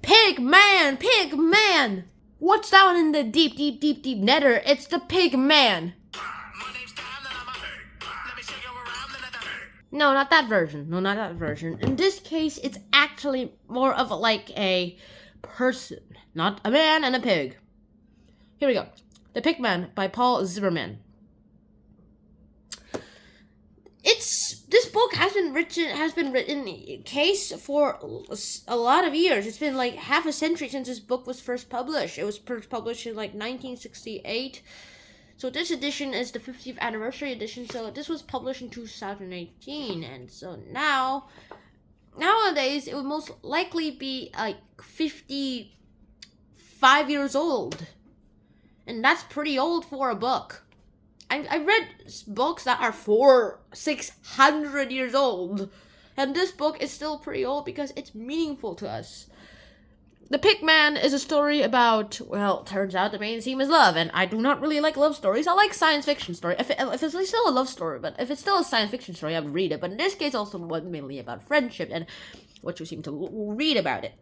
Pigman! Pigman! What's down in the deep, deep, deep, deep nether? It's the Pigman! No, not that version. No, not that version. In this case, it's actually more of like a person, not a man and a pig. Here we go. The Pigman by Paul Zimmerman. This book has been written case for a lot of years. It's been like half a century since this book was first published. It was first published in like 1968. So this edition is the 50th anniversary edition. So this was published in 2018, and so nowadays it would most likely be like 55 years old, and that's pretty old for a book. I read books that are 600 years old, and this book is still pretty old because it's meaningful to us. The Pigman is a story about, well, turns out the main theme is love, and I do not really like love stories. I like science fiction story. If it's still a love story, but if it's still a science fiction story, I would read it. But in this case, also mainly about friendship and what you seem to read about it.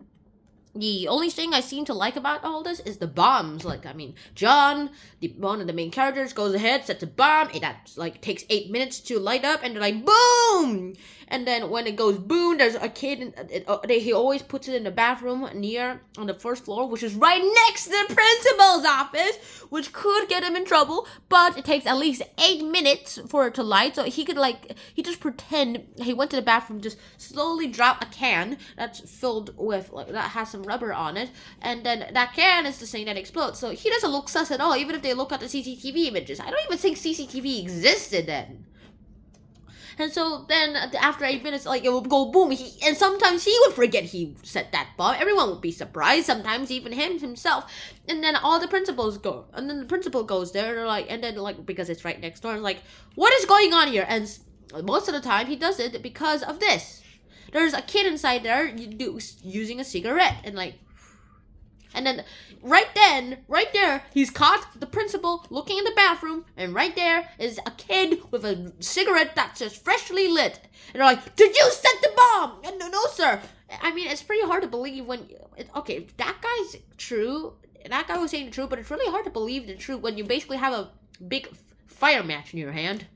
The only thing I seem to like about all this is the bombs. Like, I mean, John, one of the main characters, goes ahead, sets a bomb. That like takes 8 minutes to light up, and they're like, boom! And then when it goes boom, there's a kid. He always puts it in the bathroom on the first floor, which is right next to the principal's office, which could get him in trouble. But it takes at least 8 minutes for it to light, so he just pretend he went to the bathroom, just slowly drop a can that's filled with that has some rubber on it, and then that can is the thing that explodes. So he doesn't look sus at all, even if they look at the CCTV images. I don't even think CCTV existed then. And so then after 8 minutes, like, it would go boom, and sometimes he would forget he set that bomb. Everyone would be surprised, sometimes even himself. And then all the principals go, and then the principal goes there, and they're like, and then like, because it's right next door, and like, what is going on here? And most of the time he does it because of this. There's a kid inside there using a cigarette, and like, and then right there, he's caught the principal looking in the bathroom, and right there is a kid with a cigarette that's just freshly lit. And they're like, did you set the bomb? And no, sir. I mean, it's pretty hard to believe okay, that guy's true. That guy was saying the truth, but it's really hard to believe the truth when you basically have a big fire match in your hand.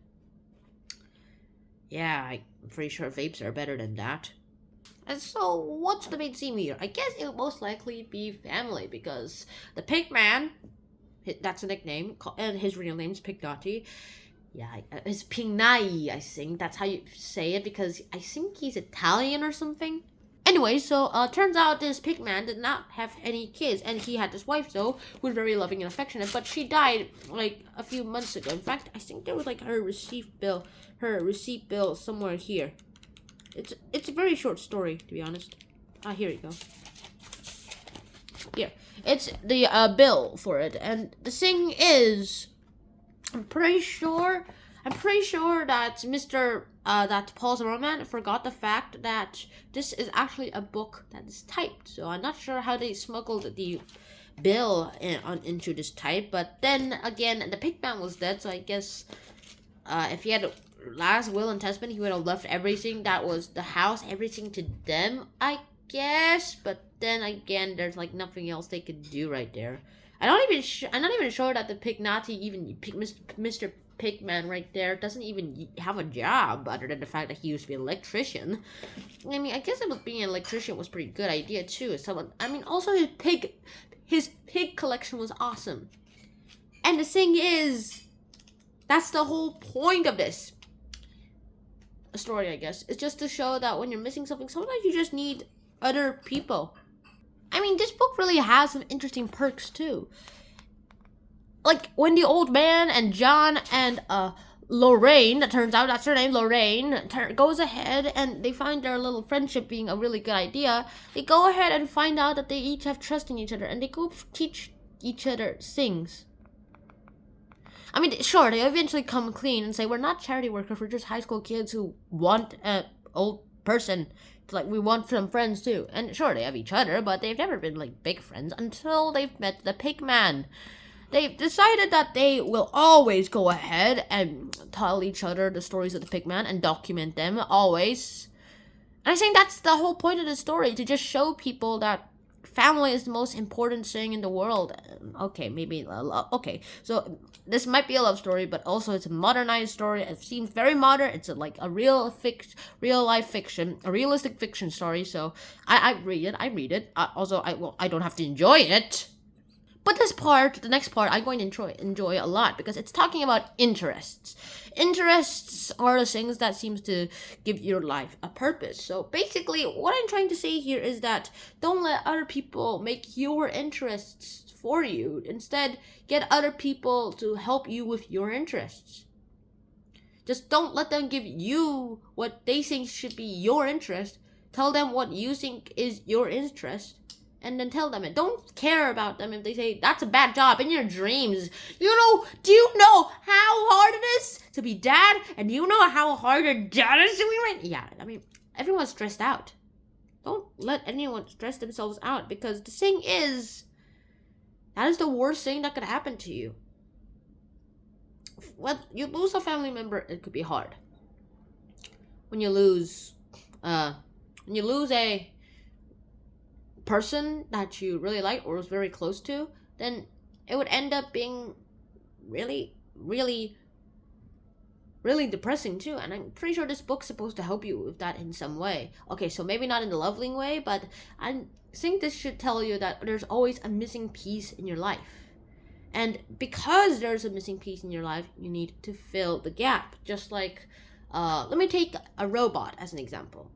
Yeah, I'm pretty sure vapes are better than that. And so, what's the main theme here? I guess it would most likely be family, because the Pigman, that's a nickname, and his real name's Pignotti. Yeah, it's Pignai, I think. That's how you say it, because I think he's Italian or something. Anyway, so, turns out this Pigman did not have any kids, and he had this wife, though, who was very loving and affectionate, but she died, like, a few months ago. In fact, I think there was, like, her receipt bill somewhere here. It's a very short story, to be honest. Here you go. Here. It's the bill for it. And the thing is, I'm pretty sure that that Paul Zimmerman forgot the fact that this is actually a book that is typed. So I'm not sure how they smuggled the bill into this type. But then again, the Pigman was dead, so I guess if he had last will and testament, he would have left everything that was the house, everything to them, I guess. But then again, there's like nothing else they could do right there. I'm not even sure that the Pignotti, Mr. Pigman right there, doesn't even have a job other than the fact that he used to be an electrician. I mean, I guess being an electrician was a pretty good idea too. Also his pig collection was awesome. And the thing is, that's the whole point of this story, I guess. It's just to show that when you're missing something, sometimes you just need other people. I mean, this book really has some interesting perks too. Like when the old man and John and Lorraine, that turns out that's her name, Lorraine, goes ahead and they find their little friendship being a really good idea. They go ahead and find out that they each have trust in each other, and they go teach each other things. I mean, sure, they eventually come clean and say, we're not charity workers, we're just high school kids who want an old person. Like, we want some friends too. And sure, they have each other, but they've never been, like, big friends until they've met the Pigman. They've decided that they will always go ahead and tell each other the stories of the Pigman and document them, always. And I think that's the whole point of the story, to just show people that family is the most important thing in the world. Okay, maybe, okay, so this might be a love story, but also it's a modernized story. It seems very modern. It's like a real life fiction, a realistic fiction story. So I read it. Also, I don't have to enjoy it. But the next part, I'm going to enjoy a lot because it's talking about interests. Interests are the things that seems to give your life a purpose. So basically, what I'm trying to say here is that don't let other people make your interests for you. Instead, get other people to help you with your interests. Just don't let them give you what they think should be your interest. Tell them what you think is your interest. And then tell them it. Don't care about them if they say that's a bad job in your dreams. Do you know how hard it is to be dad? And do you know how hard a dad is to be right? Yeah, I mean, everyone's stressed out. Don't let anyone stress themselves out because the thing is, that is the worst thing that could happen to you. When you lose a family member, it could be hard. When you lose a person that you really like or was very close to, then it would end up being really, really, really depressing too. And I'm pretty sure this book's supposed to help you with that in some way. Okay, so maybe not in the loving way, but I think this should tell you that there's always a missing piece in your life. And because there's a missing piece in your life, you need to fill the gap. Just like, let me take a robot as an example.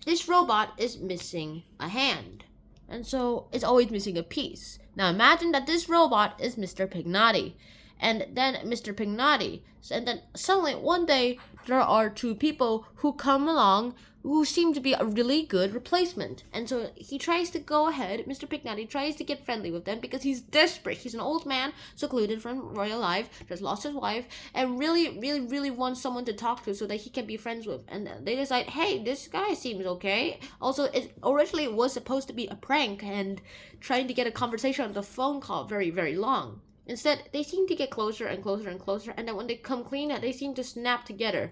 This robot is missing a hand, and so it's always missing a piece. Now imagine that this robot is Mr. Pignati, and then Mr. Pignati, and then suddenly one day there are two people who come along who seem to be a really good replacement. And so he tries to go ahead, Mr. Pignati tries to get friendly with them because he's desperate. He's an old man, secluded from royal life, just lost his wife, and really, really, really wants someone to talk to so that he can be friends with. And they decide, hey, this guy seems okay. Also, it originally was supposed to be a prank and trying to get a conversation on the phone call very, very long. Instead, they seem to get closer and closer and closer, and then when they come clean, they seem to snap together.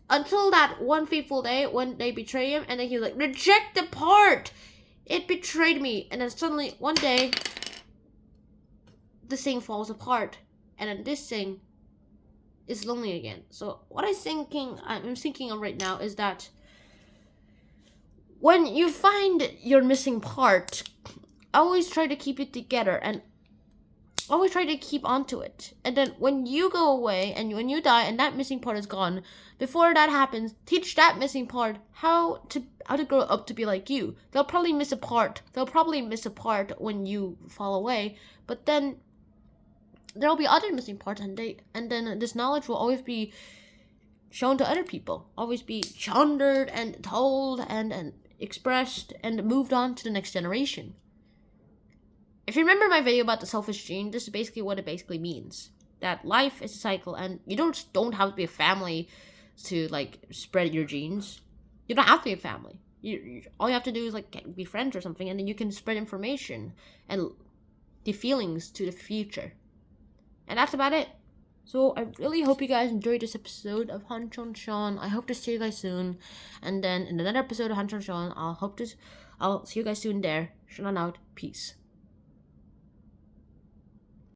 Until that one fateful day when they betray him, and then he's like, reject the part! It betrayed me. And then suddenly, one day, this thing falls apart, and then this thing is lonely again. So what I'm thinking of right now is that when you find your missing part, always try to keep it together and always try to keep onto it. And then when you go away and when you die and that missing part is gone, before that happens, teach that missing part how to grow up to be like you. They'll probably miss a part. When you fall away, but then there'll be other missing parts, and then this knowledge will always be shown to other people, always be pondered and told and expressed and moved on to the next generation. If you remember my video about the selfish gene, this is basically what it basically means. That life is a cycle, and you don't have to be a family to, like, spread your genes. You don't have to be a family. All you have to do is, like, be friends or something, and then you can spread information and the feelings to the future. And that's about it. So I really hope you guys enjoyed this episode of Hanchon Sean. I hope to see you guys soon. And then in another episode of Hanchon Sean, I'll see you guys soon there. Sean out. Peace.